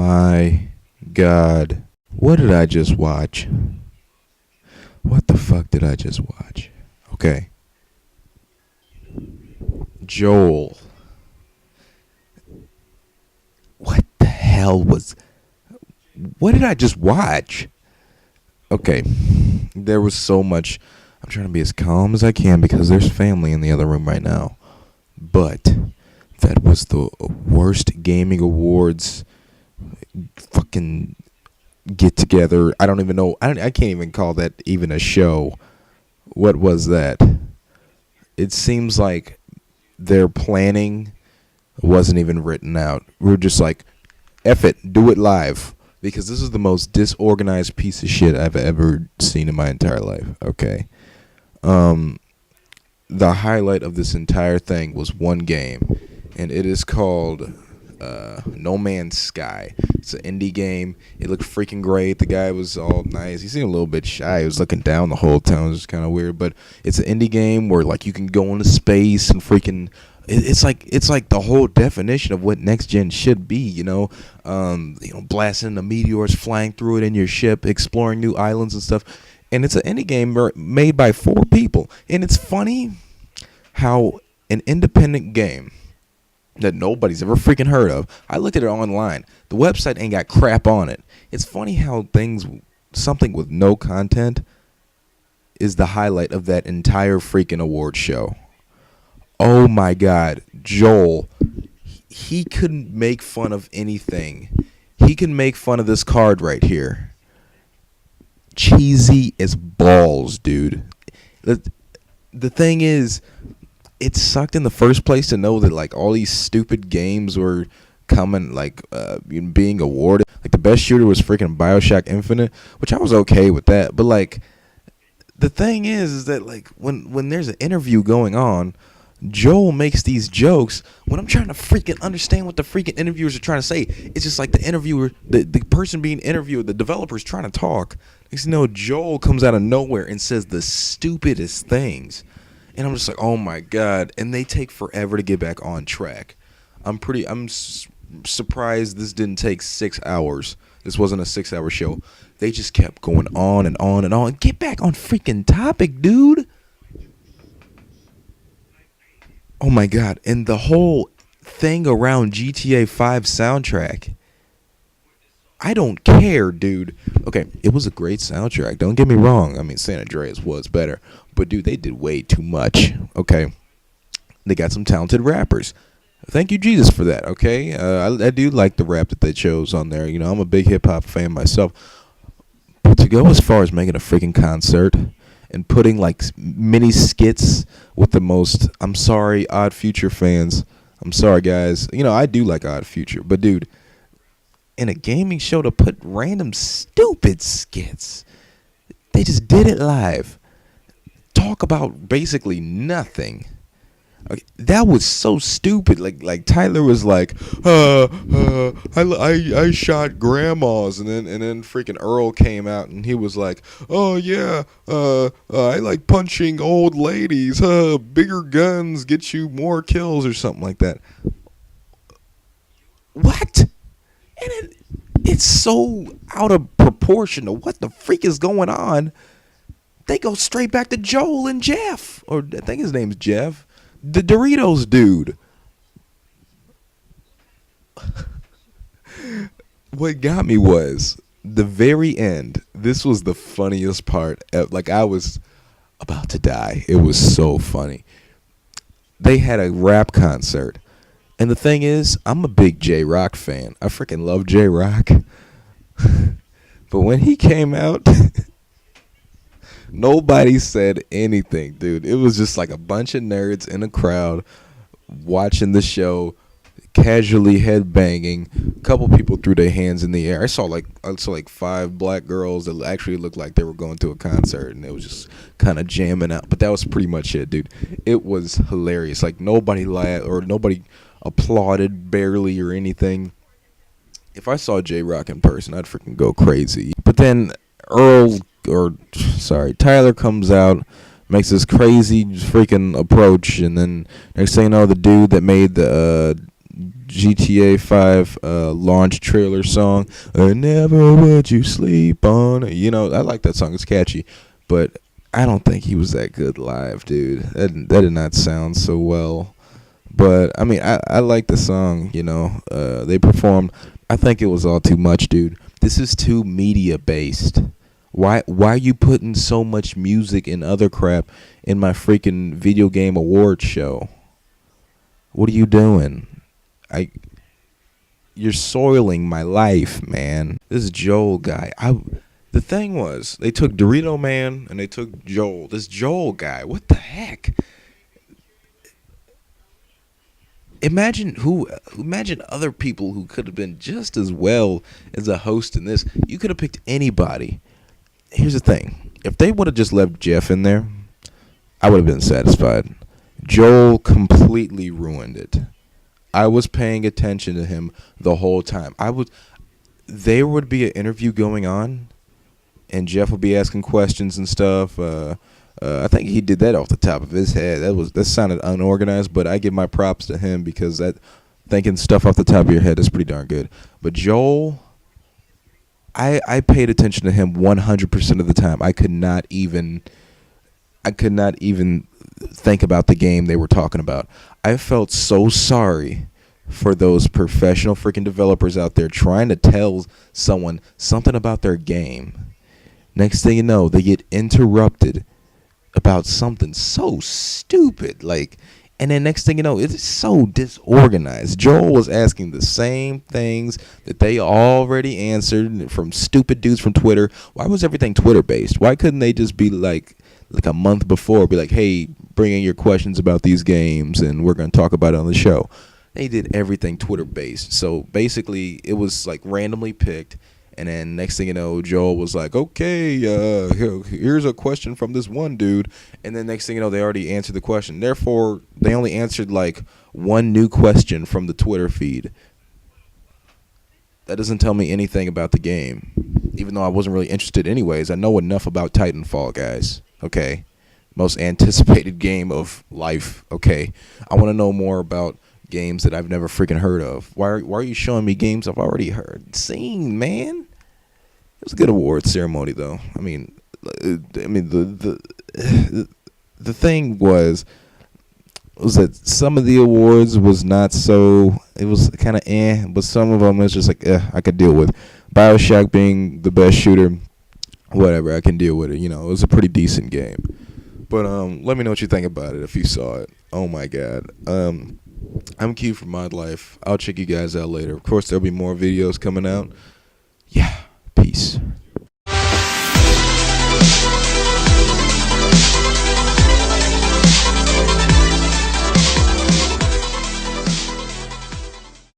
my God. What did I just watch? What the fuck did I just watch? Okay. Joel. What the hell was... What did I just watch? Okay. There was so much... I'm trying to be as calm as I can because there's family in the other room right now. But that was the worst gaming awards fucking get together. I don't even know. I can't even call that even a show. What was that? It seems like their planning wasn't even written out. We were just like, F it, do it live. Because this is the most disorganized piece of shit I've ever seen in my entire life. Okay. The highlight of this entire thing was one game, and it is called No Man's Sky. It's an indie game. It looked freaking great. The guy was all nice. He seemed a little bit shy. He was looking down the whole time. It was kind of weird, but it's an indie game where like you can go into space and freaking. It's like the whole definition of what next gen should be, blasting the meteors, flying through it in your ship, exploring new islands and stuff. And it's an indie game made by 4 people. And it's funny how an independent game that nobody's ever freaking heard of, I looked at it online. The website ain't got crap on it. It's funny how something with no content is the highlight of that entire freaking award show. Oh my God, Joel, he couldn't make fun of anything. He can make fun of this card right here. Cheesy as balls, dude. The thing is, it sucked in the first place to know that like all these stupid games were coming, like being awarded. Like the best shooter was freaking BioShock Infinite, which I was okay with that. But like, the thing is that like when there's an interview going on, Joel makes these jokes when I'm trying to freaking understand what the freaking interviewers are trying to say. It's just like the interviewer, the person being interviewed, the developer's trying to talk. Joel comes out of nowhere and says the stupidest things. And I'm just like, oh my God. And they take forever to get back on track. I'm surprised this didn't take 6 hours. This wasn't a 6-hour show. They just kept going on and on and on. Get back on freaking topic, dude. Oh my God. And the whole thing around GTA 5 soundtrack, I don't care, dude. Okay, it was a great soundtrack. Don't get me wrong. I mean, San Andreas was better. But, dude, they did way too much. Okay? They got some talented rappers. Thank you, Jesus, for that, okay? I do like the rap that they chose on there. I'm a big hip-hop fan myself. But to go as far as making a freaking concert and putting, like, mini skits with the most, I'm sorry, Odd Future fans. I'm sorry, guys. I do like Odd Future. But, dude, in a gaming show to put random stupid skits, they just did it live. Talk about basically nothing. Okay, that was so stupid. Like Tyler was like, I shot grandmas, and then freaking Earl came out and he was like, oh yeah, I like punching old ladies. Bigger guns get you more kills or something like that. What? And it's so out of proportion to what the freak is going on. They go straight back to Joel and Jeff, or I think his name's Jeff. The Doritos dude. What got me was the very end. This was the funniest part. Like, I was about to die. It was so funny. They had a rap concert. And the thing is, I'm a big J-Rock fan. I freaking love J-Rock. But when he came out, nobody said anything, dude. It was just like a bunch of nerds in a crowd watching the show, casually headbanging. A couple people threw their hands in the air. I saw like 5 black girls that actually looked like they were going to a concert, and it was just kind of jamming out. But that was pretty much it, dude. It was hilarious. Like, nobody laughed or nobody applauded barely or anything. If I saw J-Rock in person, I'd freaking go crazy. But then Tyler comes out, makes this crazy freaking approach, and then next thing you know, the dude that made the GTA 5 launch trailer song. Never would you sleep on. You know, I like that song. It's catchy, but I don't think he was that good live, dude. That did not sound so well. But I mean, I like the song. You know, they performed. I think it was all too much, dude. This is too media based. Why are you putting so much music and other crap in my freaking video game award show? What are you doing? I You're soiling my life, man. This Joel guy. The thing was, they took Dorito Man and they took Joel. This Joel guy, what the heck? Imagine other people who could have been just as well as a host in this. You could have picked anybody. Here's the thing. If they would have just left Jeff in there, I would have been satisfied. Joel completely ruined it. I was paying attention to him the whole time. There would be an interview going on, and Jeff would be asking questions and stuff. I think he did that off the top of his head. That sounded unorganized, but I give my props to him because thinking stuff off the top of your head is pretty darn good. But Joel, I paid attention to him 100% of the time. I could not even think about the game they were talking about. I felt so sorry for those professional freaking developers out there trying to tell someone something about their game. Next thing you know, they get interrupted about something so stupid, and then next thing you know, it's so disorganized. Joel was asking the same things that they already answered from stupid dudes from Twitter. Why was everything Twitter based? Why couldn't they just be like a month before, be like, hey, bring in your questions about these games and we're going to talk about it on the show? They did everything Twitter based. So basically it was like randomly picked. And then next thing you know, Joel was like, okay, here's a question from this one dude. And then next thing you know, they already answered the question. Therefore, they only answered like one new question from the Twitter feed. That doesn't tell me anything about the game. Even though I wasn't really interested anyways. I know enough about Titanfall, guys. Okay. Most anticipated game of life. Okay. I want to know more about games that I've never freaking heard of. Why are you showing me games I've already seen, man? It was a good award ceremony, though. I mean, the thing was that some of the awards was not so. It was kind of but some of them was just like I could deal with. BioShock being the best shooter, whatever, I can deal with it. You know, it was a pretty decent game. But let me know what you think about it if you saw it. Oh my God. I'm Q from Mod Life. I'll check you guys out later. Of course, there'll be more videos coming out. Yeah.